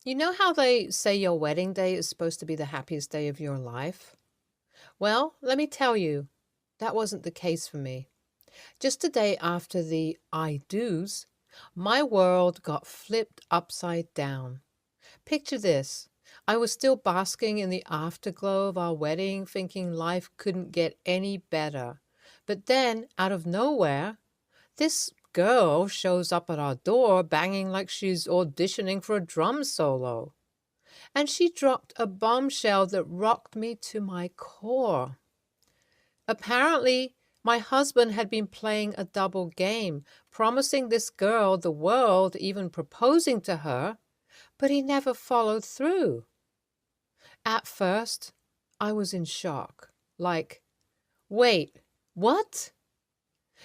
You know how they say your wedding day is supposed to be the happiest day of your life? Well, let me tell you, that wasn't the case for me. Just a day after the I do's, my world got flipped upside down. Picture this. I was still basking in the afterglow of our wedding, thinking life couldn't get any better. But then, out of nowhere, this girl shows up at our door banging like she's auditioning for a drum solo. And she dropped a bombshell that rocked me to my core. Apparently, my husband had been playing a double game, promising this girl the world, even proposing to her, but he never followed through. At first, I was in shock. Like, wait, what?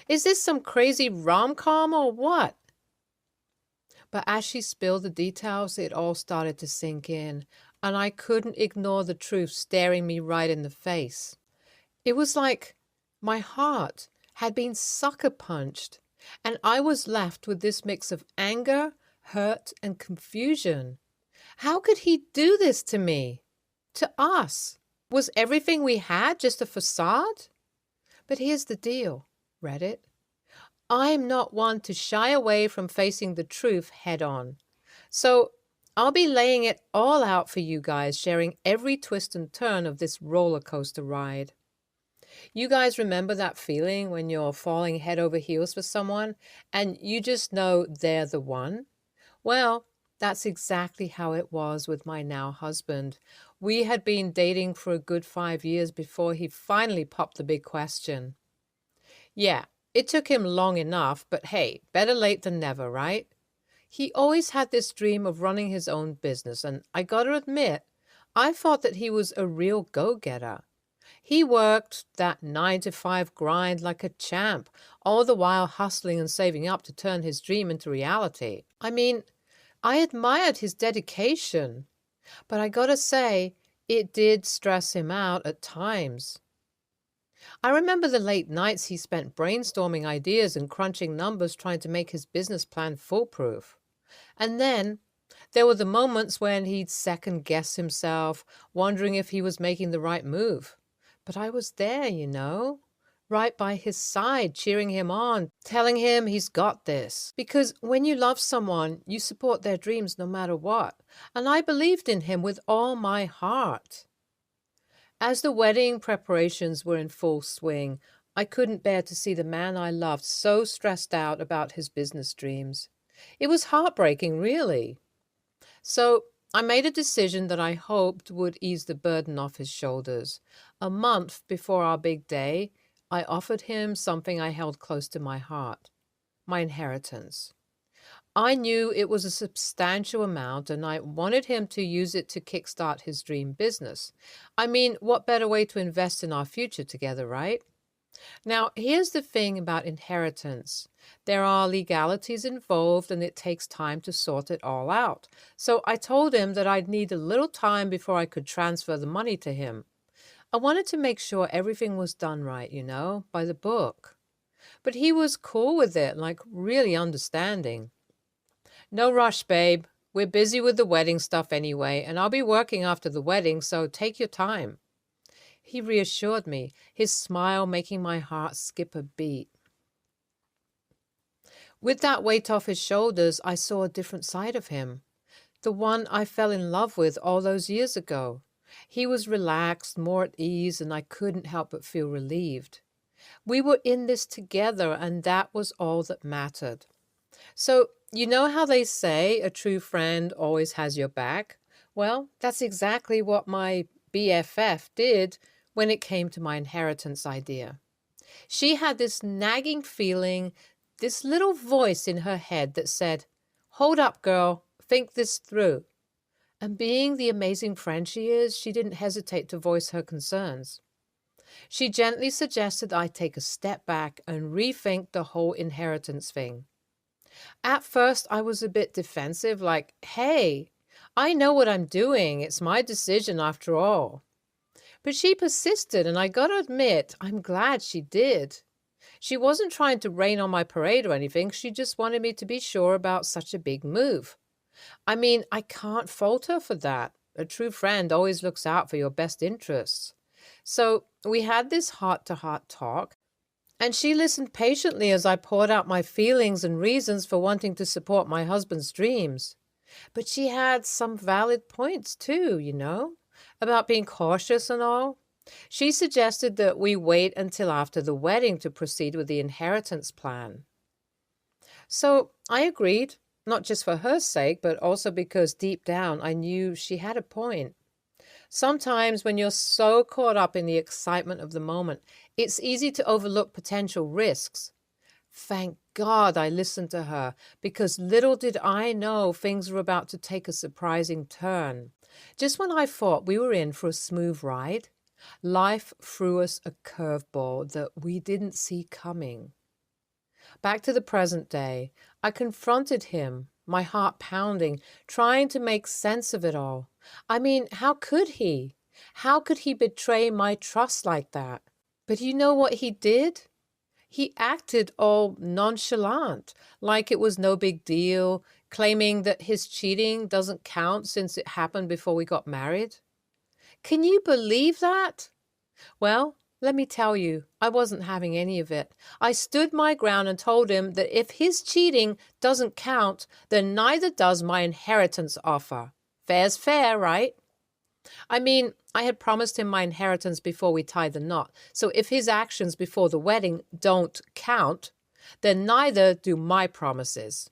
Is this some crazy rom-com or what? But as she spilled the details, it all started to sink in, and I couldn't ignore the truth staring me right in the face. It was like my heart had been sucker punched, and I was left with this mix of anger, hurt, and confusion. How could he do this to me? To us? Was everything we had just a facade? But here's the deal, Reddit. I'm not one to shy away from facing the truth head on. So I'll be laying it all out for you guys, sharing every twist and turn of this roller coaster ride. You guys remember that feeling when you're falling head over heels for someone and you just know they're the one? Well, that's exactly how it was with my now husband. We had been dating for a good 5 years before he finally popped the big question. Yeah, it took him long enough, but hey, better late than never, right? He always had this dream of running his own business, and I gotta admit, I thought that he was a real go-getter. He worked that 9 to 5 grind like a champ, all the while hustling and saving up to turn his dream into reality. I mean, I admired his dedication, but I gotta say, it did stress him out at times. I remember the late nights he spent brainstorming ideas and crunching numbers trying to make his business plan foolproof. And then there were the moments when he'd second guess himself, wondering if he was making the right move. But I was there, right by his side, cheering him on, telling him he's got this. Because when you love someone, you support their dreams no matter what. And I believed in him with all my heart. As the wedding preparations were in full swing, I couldn't bear to see the man I loved so stressed out about his business dreams. It was heartbreaking, really. So I made a decision that I hoped would ease the burden off his shoulders. A month before our big day, I offered him something I held close to my heart, my inheritance. I knew it was a substantial amount and I wanted him to use it to kickstart his dream business. I mean, what better way to invest in our future together, right? Now, here's the thing about inheritance. There are legalities involved and it takes time to sort it all out. So I told him that I'd need a little time before I could transfer the money to him. I wanted to make sure everything was done right, by the book. But he was cool with it, like really understanding. No rush, babe. We're busy with the wedding stuff anyway, and I'll be working after the wedding, so take your time. He reassured me, his smile making my heart skip a beat. With that weight off his shoulders, I saw a different side of him. The one I fell in love with all those years ago. He was relaxed, more at ease, and I couldn't help but feel relieved. We were in this together, and that was all that mattered. So, you know how they say a true friend always has your back? Well, that's exactly what my BFF did when it came to my inheritance idea. She had this nagging feeling, this little voice in her head that said, "Hold up, girl, think this through." And being the amazing friend she is, she didn't hesitate to voice her concerns. She gently suggested I take a step back and rethink the whole inheritance thing. At first, I was a bit defensive, like, hey, I know what I'm doing. It's my decision after all. But she persisted, and I gotta admit, I'm glad she did. She wasn't trying to rain on my parade or anything. She just wanted me to be sure about such a big move. I mean, I can't fault her for that. A true friend always looks out for your best interests. So we had this heart-to-heart talk, and she listened patiently as I poured out my feelings and reasons for wanting to support my husband's dreams. But she had some valid points too, about being cautious and all. She suggested that we wait until after the wedding to proceed with the inheritance plan. So I agreed, not just for her sake, but also because deep down I knew she had a point. Sometimes when you're so caught up in the excitement of the moment, it's easy to overlook potential risks. Thank God I listened to her, because little did I know things were about to take a surprising turn. Just when I thought we were in for a smooth ride, life threw us a curveball that we didn't see coming. Back to the present day, I confronted him, my heart pounding, trying to make sense of it all. I mean, how could he? How could he betray my trust like that? But you know what he did? He acted all nonchalant, like it was no big deal, claiming that his cheating doesn't count since it happened before we got married. Can you believe that? Well, let me tell you, I wasn't having any of it. I stood my ground and told him that if his cheating doesn't count, then neither does my inheritance offer. Fair's fair, right? I mean, I had promised him my inheritance before we tied the knot, so if his actions before the wedding don't count, then neither do my promises.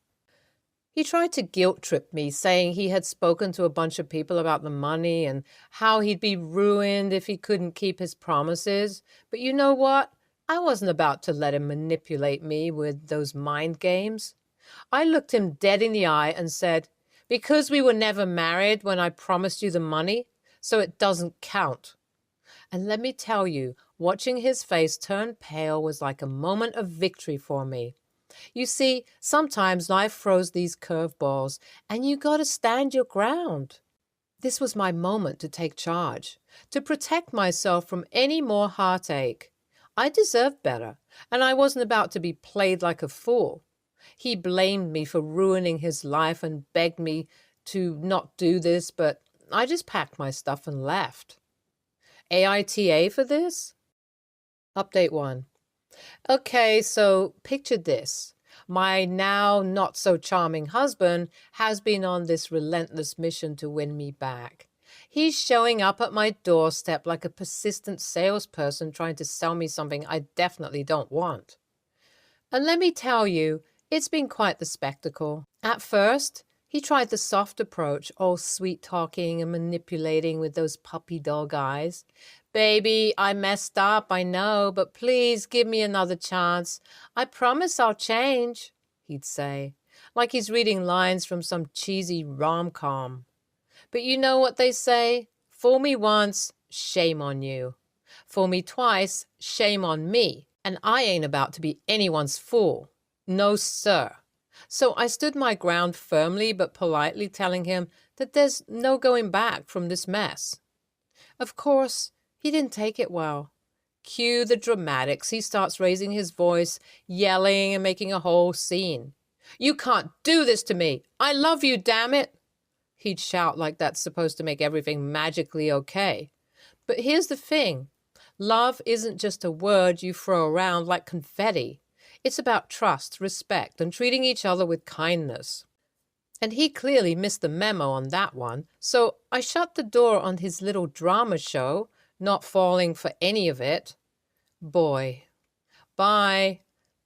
He tried to guilt-trip me, saying he had spoken to a bunch of people about the money and how he'd be ruined if he couldn't keep his promises. But you know what? I wasn't about to let him manipulate me with those mind games. I looked him dead in the eye and said, "Because we were never married when I promised you the money, so it doesn't count." And let me tell you, watching his face turn pale was like a moment of victory for me. You see, sometimes life throws these curveballs, and you gotta stand your ground. This was my moment to take charge, to protect myself from any more heartache. I deserved better, and I wasn't about to be played like a fool. He blamed me for ruining his life and begged me to not do this, but I just packed my stuff and left. AITA for this? Update 1. Okay, so picture this. My now not-so-charming husband has been on this relentless mission to win me back. He's showing up at my doorstep like a persistent salesperson trying to sell me something I definitely don't want. And let me tell you, it's been quite the spectacle. At first, he tried the soft approach, all sweet-talking and manipulating with those puppy dog eyes. "Baby, I messed up, I know, but please give me another chance. I promise I'll change," he'd say, like he's reading lines from some cheesy rom-com. But you know what they say? Fool me once, shame on you. Fool me twice, shame on me. And I ain't about to be anyone's fool. No, sir. So I stood my ground firmly but politely, telling him that there's no going back from this mess. Of course, he didn't take it well. Cue the dramatics. He starts raising his voice, yelling and making a whole scene. "You can't do this to me! I love you, damn it!" He'd shout like that's supposed to make everything magically okay. But here's the thing. Love isn't just a word you throw around like confetti. It's about trust, respect, and treating each other with kindness. And he clearly missed the memo on that one, so I shut the door on his little drama show, not falling for any of it. Boy, bye.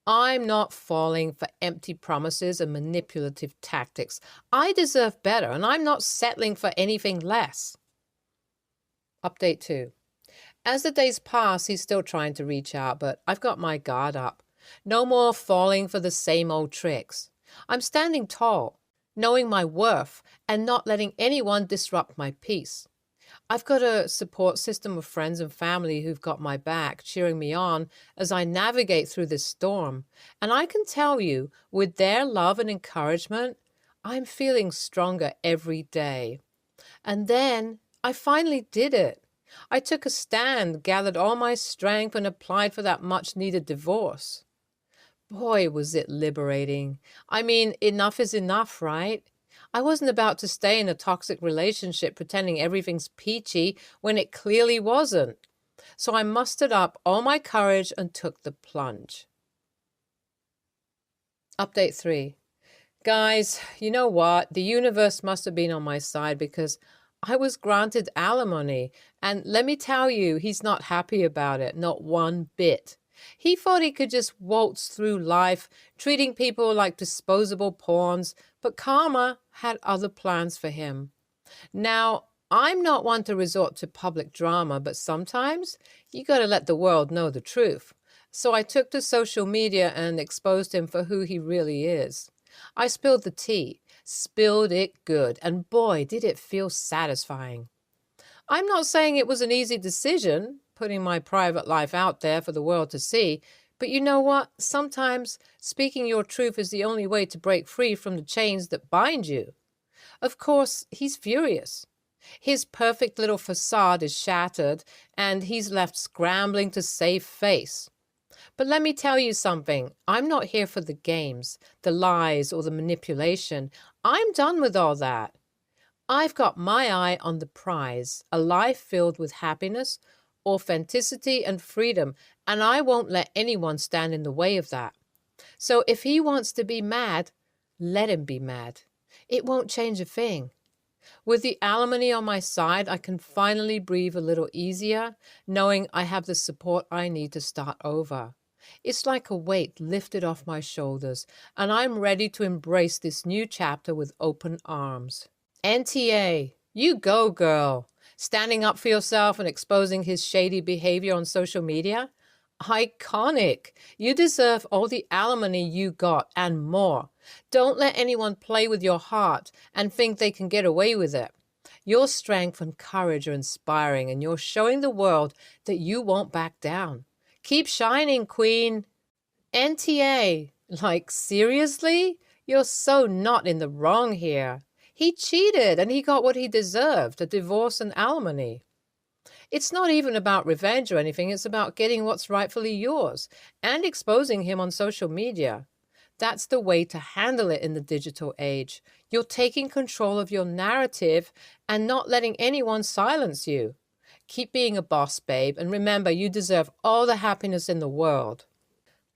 I'm not falling for empty promises and manipulative tactics. I deserve better, and I'm not settling for anything less. Update 2. As the days pass, he's still trying to reach out, but I've got my guard up. No more falling for the same old tricks. I'm standing tall, knowing my worth, and not letting anyone disrupt my peace. I've got a support system of friends and family who've got my back, cheering me on as I navigate through this storm. And I can tell you, with their love and encouragement, I'm feeling stronger every day. And then I finally did it. I took a stand, gathered all my strength, and applied for that much-needed divorce. Boy, was it liberating. I mean, enough is enough, right? I wasn't about to stay in a toxic relationship pretending everything's peachy when it clearly wasn't. So I mustered up all my courage and took the plunge. Update 3. Guys, you know what? The universe must have been on my side because I was granted alimony. And let me tell you, he's not happy about it, not one bit. He thought he could just waltz through life, treating people like disposable pawns, but karma had other plans for him. Now, I'm not one to resort to public drama, but sometimes you got to let the world know the truth. So I took to social media and exposed him for who he really is. I spilled the tea, spilled it good, and boy, did it feel satisfying. I'm not saying it was an easy decision, putting my private life out there for the world to see, but you know what? Sometimes speaking your truth is the only way to break free from the chains that bind you. Of course, he's furious. His perfect little facade is shattered, and he's left scrambling to save face. But let me tell you something. I'm not here for the games, the lies, or the manipulation. I'm done with all that. I've got my eye on the prize, a life filled with happiness, authenticity, and freedom, and I won't let anyone stand in the way of that. So if he wants to be mad, let him be mad. It won't change a thing. With the alimony on my side, I can finally breathe a little easier, knowing I have the support I need to start over. It's like a weight lifted off my shoulders, and I'm ready to embrace this new chapter with open arms. NTA, you go, girl. Standing up for yourself and exposing his shady behavior on social media? Iconic. You deserve all the alimony you got and more. Don't let anyone play with your heart and think they can get away with it. Your strength and courage are inspiring, and you're showing the world that you won't back down. Keep shining, queen. NTA, like seriously? You're so not in the wrong here. He cheated and he got what he deserved, a divorce and alimony. It's not even about revenge or anything, it's about getting what's rightfully yours and exposing him on social media. That's the way to handle it in the digital age. You're taking control of your narrative and not letting anyone silence you. Keep being a boss, babe, and remember, you deserve all the happiness in the world.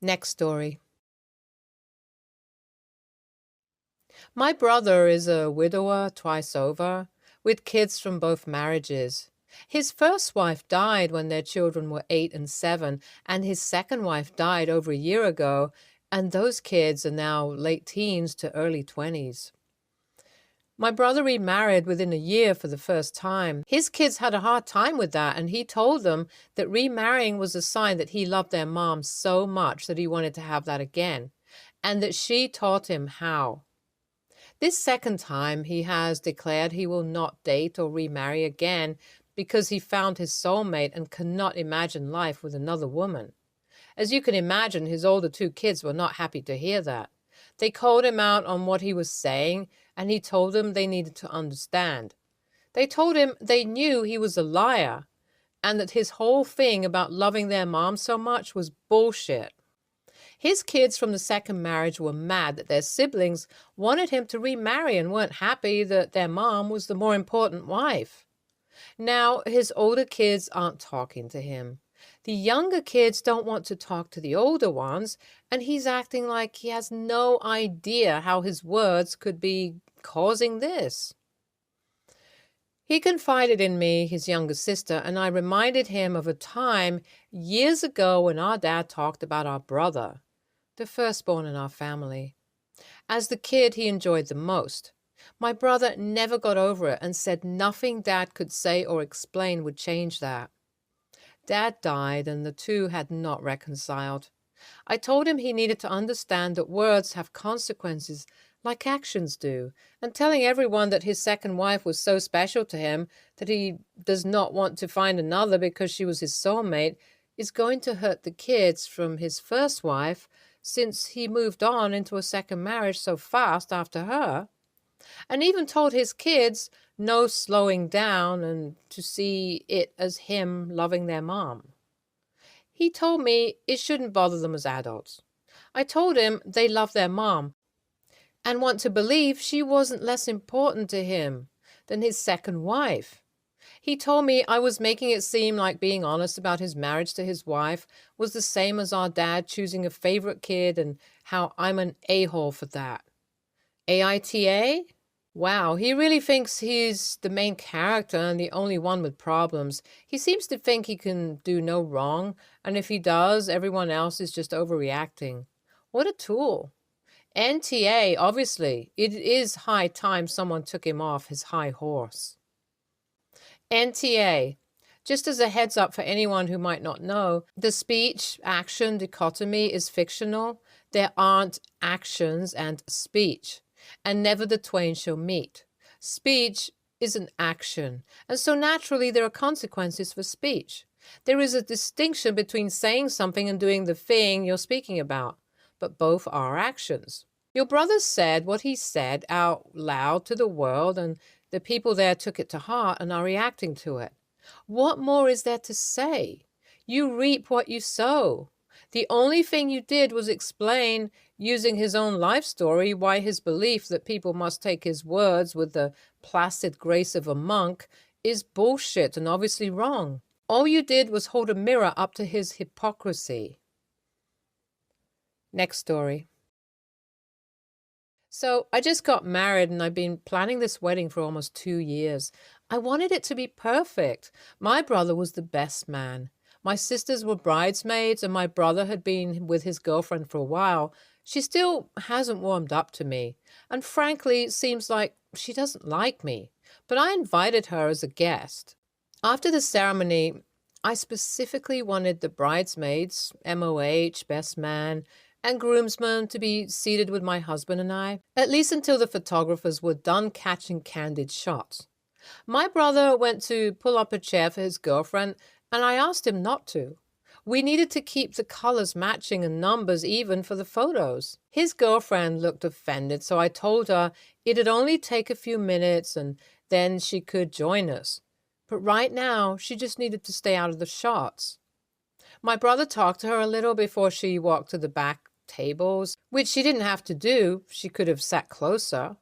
Next story. My brother is a widower twice over, with kids from both marriages. His first wife died when their children were 8 and 7, and his second wife died over a year ago, and those kids are now late teens to early 20s. My brother remarried within a year for the first time. His kids had a hard time with that, and he told them that remarrying was a sign that he loved their mom so much that he wanted to have that again, and that she taught him how. This second time, he has declared he will not date or remarry again because he found his soulmate and cannot imagine life with another woman. As you can imagine, his older 2 kids were not happy to hear that. They called him out on what he was saying, and he told them they needed to understand. They told him they knew he was a liar, and that his whole thing about loving their mom so much was bullshit. His kids from the second marriage were mad that their siblings wanted him to remarry and weren't happy that their mom was the more important wife. Now, his older kids aren't talking to him. The younger kids don't want to talk to the older ones, and he's acting like he has no idea how his words could be causing this. He confided in me, his younger sister, and I reminded him of a time years ago when our dad talked about our brother, the firstborn in our family, as the kid he enjoyed the most. My brother never got over it and said nothing Dad could say or explain would change that. Dad died and the two had not reconciled. I told him he needed to understand that words have consequences like actions do, and telling everyone that his second wife was so special to him that he does not want to find another because she was his soulmate is going to hurt the kids from his first wife since he moved on into a second marriage so fast after her. And even told his kids no slowing down and to see it as him loving their mom. He told me it shouldn't bother them as adults. I told him they love their mom, and want to believe she wasn't less important to him than his second wife. He told me I was making it seem like being honest about his marriage to his wife was the same as our dad choosing a favorite kid and how I'm an a-hole for that. AITA? Wow, he really thinks he's the main character and the only one with problems. He seems to think he can do no wrong, and if he does, everyone else is just overreacting. What a tool. NTA, obviously. It is high time someone took him off his high horse. NTA. Just as a heads up for anyone who might not know, the speech-action dichotomy is fictional. There aren't actions and speech, and never the twain shall meet. Speech is an action, and so naturally there are consequences for speech. There is a distinction between saying something and doing the thing you're speaking about, but both are actions. Your brother said what he said out loud to the world, and the people there took it to heart and are reacting to it. What more is there to say? You reap what you sow. The only thing you did was explain, using his own life story, why his belief that people must take his words with the placid grace of a monk is bullshit and obviously wrong. All you did was hold a mirror up to his hypocrisy. Next story. So I just got married and I've been planning this wedding for almost 2 years. I wanted it to be perfect. My brother was the best man. My sisters were bridesmaids and my brother had been with his girlfriend for a while. She still hasn't warmed up to me. And frankly, it seems like she doesn't like me. But I invited her as a guest. After the ceremony, I specifically wanted the bridesmaids, MOH, best man, and groomsmen to be seated with my husband and I, at least until the photographers were done catching candid shots. My brother went to pull up a chair for his girlfriend, and I asked him not to. We needed to keep the colors matching and numbers even for the photos. His girlfriend looked offended, so I told her it'd only take a few minutes and then she could join us. But right now, she just needed to stay out of the shots. My brother talked to her a little before she walked to the back tables, which she didn't have to do. She could have sat closer.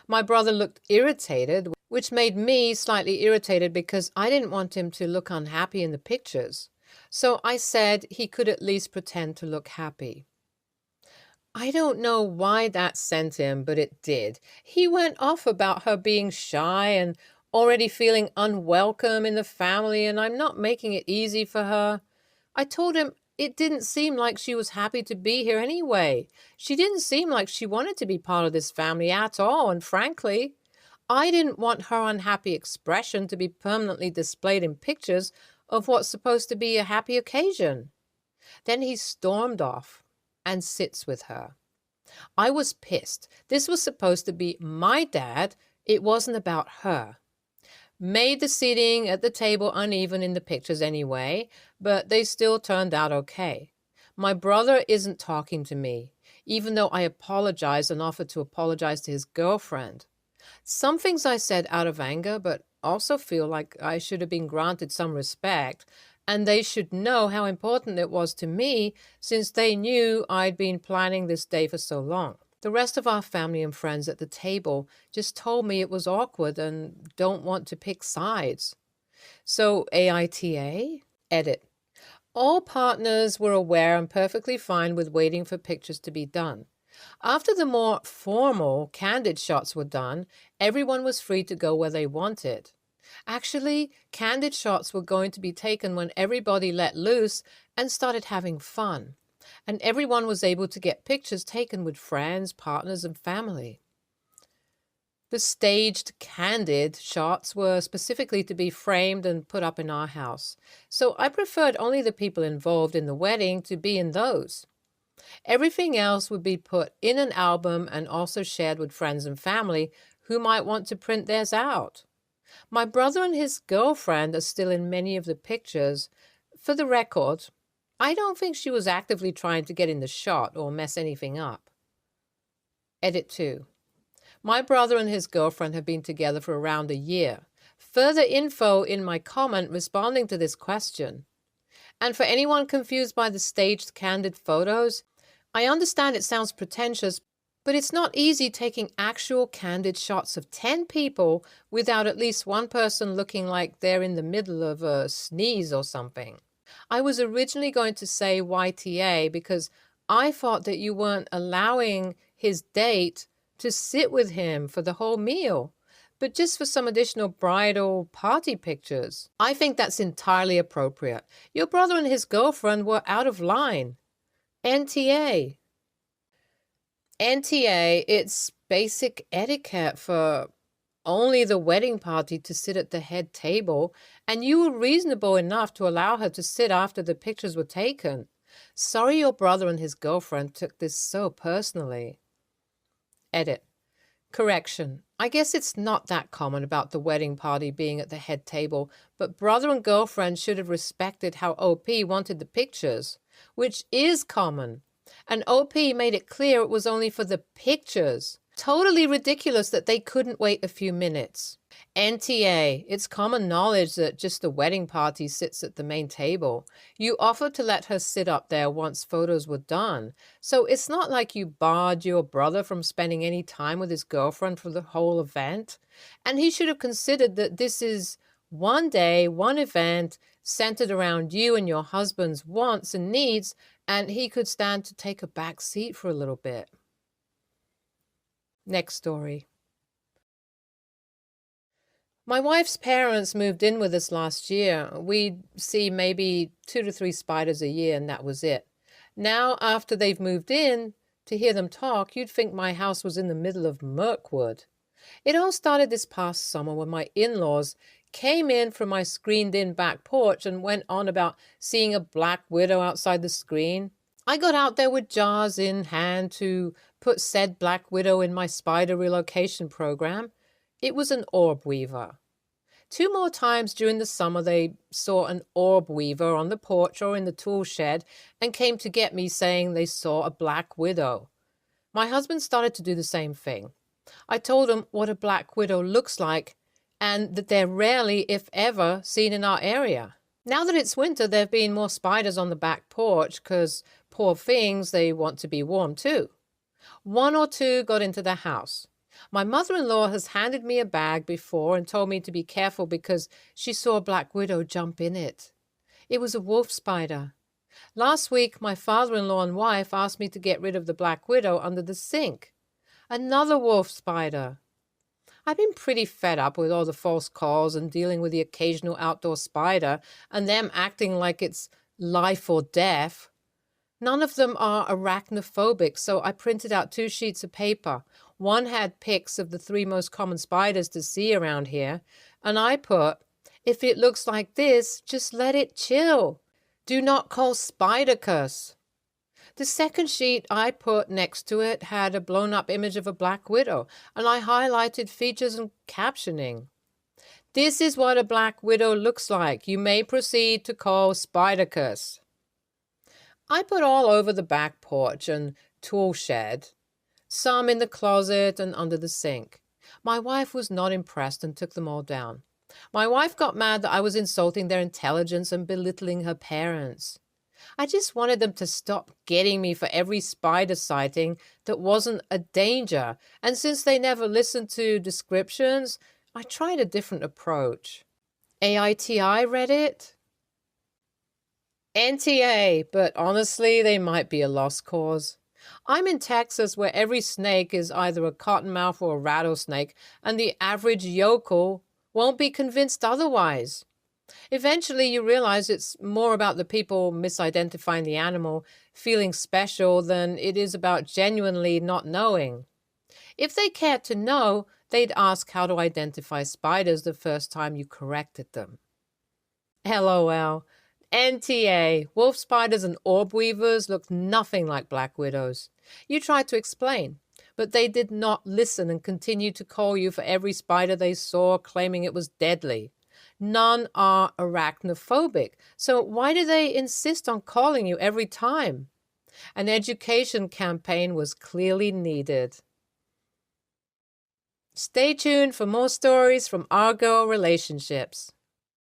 My brother looked irritated, which made me slightly irritated because I didn't want him to look unhappy in the pictures. So I said he could at least pretend to look happy. I don't know why that sent him, but it did. He went off about her being shy and already feeling unwelcome in the family, and I'm not making it easy for her. I told him it didn't seem like she was happy to be here anyway. She didn't seem like she wanted to be part of this family at all, and frankly, I didn't want her unhappy expression to be permanently displayed in pictures of what's supposed to be a happy occasion. Then he stormed off and sits with her. I was pissed. This was supposed to be my dad. It wasn't about her. Made the seating at the table uneven in the pictures anyway, but they still turned out okay. My brother isn't talking to me, even though I apologized and offered to apologize to his girlfriend. Some things I said out of anger, but also feel like I should have been granted some respect, and they should know how important it was to me since they knew I'd been planning this day for so long. The rest of our family and friends at the table just told me it was awkward and don't want to pick sides. So AITA? Edit. All partners were aware and perfectly fine with waiting for pictures to be done. After the more formal, candid shots were done, everyone was free to go where they wanted. Actually, candid shots were going to be taken when everybody let loose and started having fun, and everyone was able to get pictures taken with friends, partners, and family. The staged, candid shots were specifically to be framed and put up in our house, so I preferred only the people involved in the wedding to be in those. Everything else would be put in an album and also shared with friends and family who might want to print theirs out. My brother and his girlfriend are still in many of the pictures. For the record, I don't think she was actively trying to get in the shot or mess anything up. Edit 2. My brother and his girlfriend have been together for around a year. Further info in my comment responding to this question. And for anyone confused by the staged candid photos, I understand it sounds pretentious, But it's not easy taking actual candid shots of 10 people without at least one person looking like they're in the middle of a sneeze or something. I was originally going to say YTA because I thought that you weren't allowing his date to sit with him for the whole meal, but just for some additional bridal party pictures. I think that's entirely appropriate. Your brother and his girlfriend were out of line. NTA. NTA, it's basic etiquette for only the wedding party to sit at the head table, and you were reasonable enough to allow her to sit after the pictures were taken. Sorry your brother and his girlfriend took this so personally. Edit. Correction. I guess it's not that common about the wedding party being at the head table, but brother and girlfriend should have respected how OP wanted the pictures, which is common. And OP made it clear it was only for the pictures. Totally ridiculous that they couldn't wait a few minutes. NTA, it's common knowledge that just the wedding party sits at the main table. You offered to let her sit up there once photos were done. So it's not like you barred your brother from spending any time with his girlfriend for the whole event. And he should have considered that this is one day, one event centered around you and your husband's wants and needs, and he could stand to take a back seat for a little bit. Next story. My wife's parents moved in with us last year. We'd see maybe 2 to 3 spiders a year, and that was it. Now, after they've moved in, to hear them talk, you'd think my house was in the middle of Mirkwood. It all started this past summer when my in-laws came in from my screened-in back porch and went on about seeing a black widow outside the screen. I got out there with jars in hand to put said black widow in my spider relocation program. It was an orb weaver. 2 more times during the summer they saw an orb weaver on the porch or in the tool shed and came to get me saying they saw a black widow. My husband started to do the same thing. I told him what a black widow looks like and that they're rarely, if ever, seen in our area. Now that it's winter, there have been more spiders on the back porch because, poor things, they want to be warm too. 1 or 2 got into the house. My mother-in-law has handed me a bag before and told me to be careful because she saw a black widow jump in it. It was a wolf spider. Last week, my father-in-law and wife asked me to get rid of the black widow under the sink. Another wolf spider. I've been pretty fed up with all the false calls and dealing with the occasional outdoor spider and them acting like it's life or death. None of them are arachnophobic, so I printed out 2 sheets of paper. One had pics of the 3 most common spiders to see around here, and I put, if it looks like this, just let it chill. Do not call spider curse. The second sheet I put next to it had a blown-up image of a black widow, and I highlighted features and captioning. This is what a black widow looks like. You may proceed to call spider curse. I put all over the back porch and tool shed, some in the closet and under the sink. My wife was not impressed and took them all down. My wife got mad that I was insulting their intelligence and belittling her parents. I just wanted them to stop getting me for every spider sighting that wasn't a danger, and since they never listened to descriptions, I tried a different approach. AITI Reddit? NTA, but honestly, they might be a lost cause. I'm in Texas where every snake is either a cottonmouth or a rattlesnake, and the average yokel won't be convinced otherwise. Eventually, you realize it's more about the people misidentifying the animal, feeling special, than it is about genuinely not knowing. If they cared to know, they'd ask how to identify spiders the first time you corrected them. LOL. NTA, wolf spiders and orb weavers look nothing like black widows. You tried to explain, but they did not listen and continued to call you for every spider they saw, claiming it was deadly. None are arachnophobic, so why do they insist on calling you every time? An education campaign was clearly needed. Stay tuned for more stories from our girl relationships.